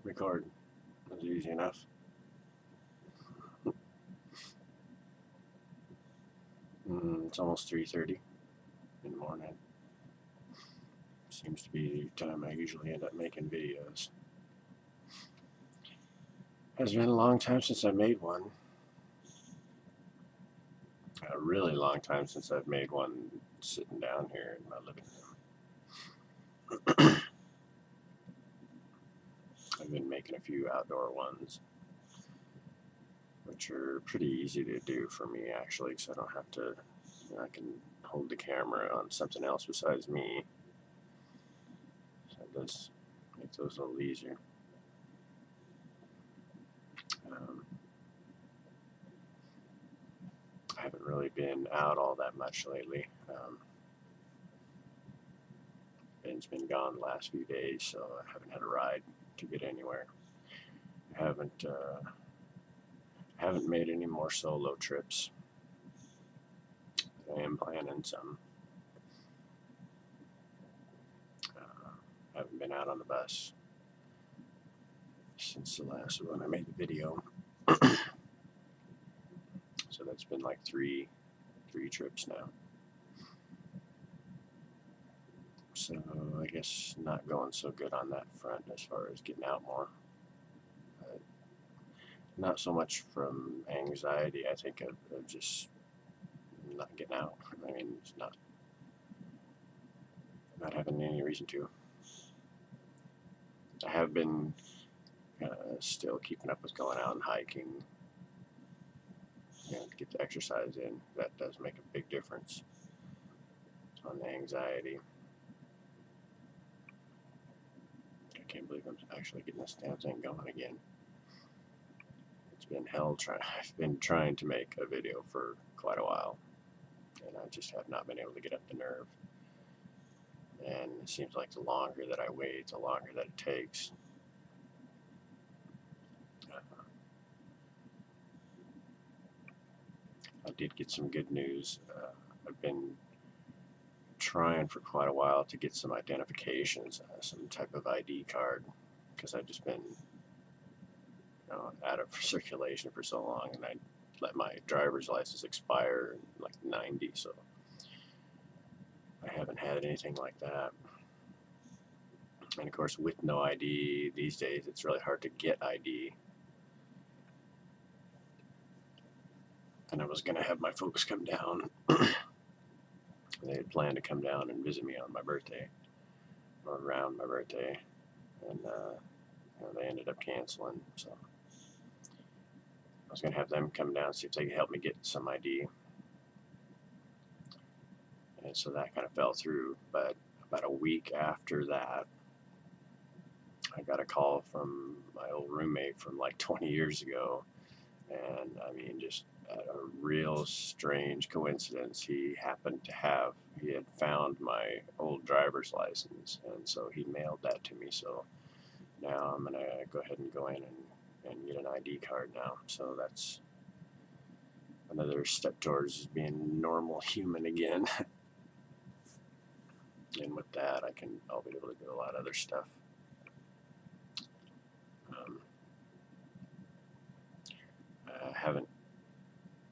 record. It was easy enough. It's almost 3:30 in the morning. Seems to be the time I usually end up making videos. Has been a long time since I made one. A really long time since I've made one sitting down here in my living room. I've been making a few outdoor ones, which are pretty easy to do for me actually, because I don't have to, I can hold the camera on something else besides me. So it does make those a little easier. I haven't really been out all that much lately. Ben's been gone the last few days, so I haven't had a ride to get anywhere. I haven't made any more solo trips. I am planning some. Haven't been out on the bus since the last one I made the video. So that's been like three trips now. So I guess not going so good on that front as far as getting out more. Not so much from anxiety, I think, of just not getting out. I mean, it's not having any reason to. I have been still keeping up with going out and hiking, to get the exercise in. That does make a big difference on the anxiety. I can't believe I'm actually getting this damn thing going again. It's been hell. I've been trying to make a video for quite a while, and I just have not been able to get up the nerve. And it seems like the longer that I wait, the longer that it takes. I did get some good news. I've been trying for quite a while to get some identifications, some type of ID card, because I've just been out of circulation for so long, and I let my driver's license expire in like 90, so I haven't had anything like that. And of course, with no ID these days, it's really hard to get ID. And I was going to have my folks come down. They had planned to come down and visit me on my birthday, or around my birthday, and they ended up canceling. So I was going to have them come down and see if they could help me get some ID. And so that kind of fell through. But about a week after that, I got a call from my old roommate from like 20 years ago. And I mean, just a real strange coincidence. He had found my old driver's license, and so he mailed that to me. So now I'm gonna go ahead and go in and get an ID card now. So that's another step towards being a normal human again. And with that, I'll be able to do a lot of other stuff. I haven't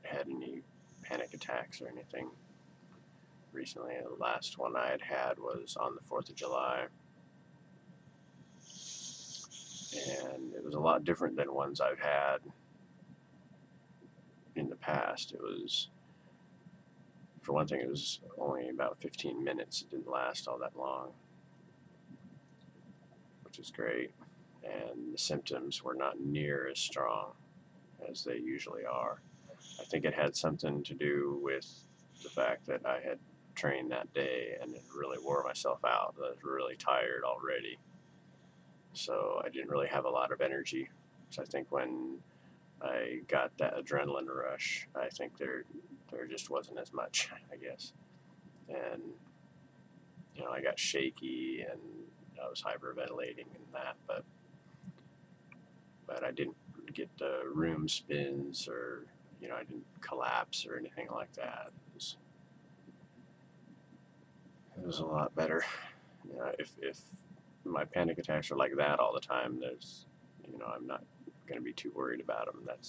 had any panic attacks or anything recently. The last one I had was on the 4th of July, and it was a lot different than ones I've had in the past. It was, for one thing, it was only about 15 minutes. It didn't last all that long, which is great, and the symptoms were not near as strong as they usually are. I think it had something to do with the fact that I had trained that day and it really wore myself out. I was really tired already, so I didn't really have a lot of energy. So I think when I got that adrenaline rush, I think there just wasn't as much, I guess. And I got shaky and I was hyperventilating and that, but I didn't get the room spins, or I didn't collapse or anything like that. It was a lot better. If my panic attacks are like that all the time, there's you know, I'm not going to be too worried about them. That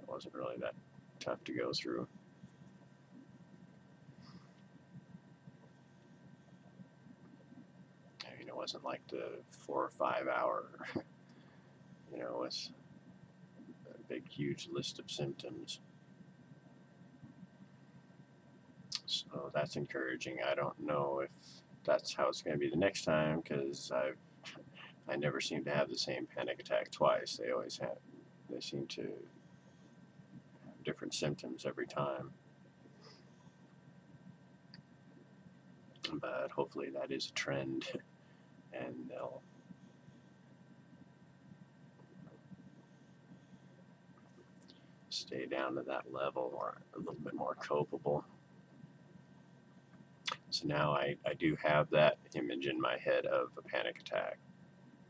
wasn't really that tough to go through. I mean, it wasn't like the 4 or 5 hour, you know, with a big, huge list of symptoms. So that's encouraging. I don't know if that's how it's going to be the next time, because I never seem to have the same panic attack twice. They seem to have different symptoms every time. But hopefully that is a trend, and they'll stay down to that level, or a little bit more copable. So now I do have that image in my head of a panic attack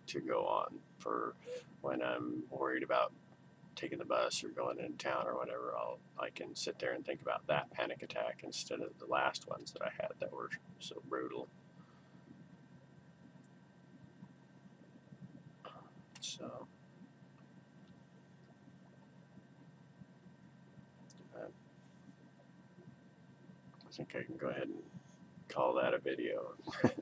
to go on for when I'm worried about taking the bus or going into town or whatever. I can sit there and think about that panic attack instead of the last ones that I had that were so brutal. So I think I can go ahead and call that a video and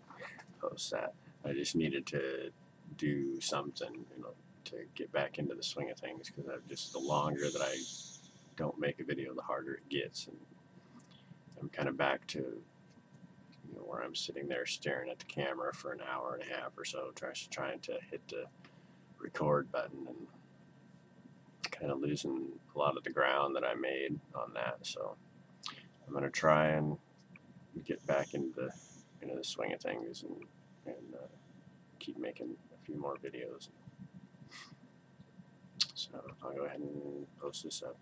post that. I just needed to do something, you know, to get back into the swing of things, because the longer that I don't make a video, the harder it gets, and I'm kind of back to, you know, where I'm sitting there staring at the camera for an hour and a half or so, trying to hit the record button, and kind of losing a lot of the ground that I made on that. So I'm going to try and get back into the swing of things, and keep making a few more videos. So I'll go ahead and post this up.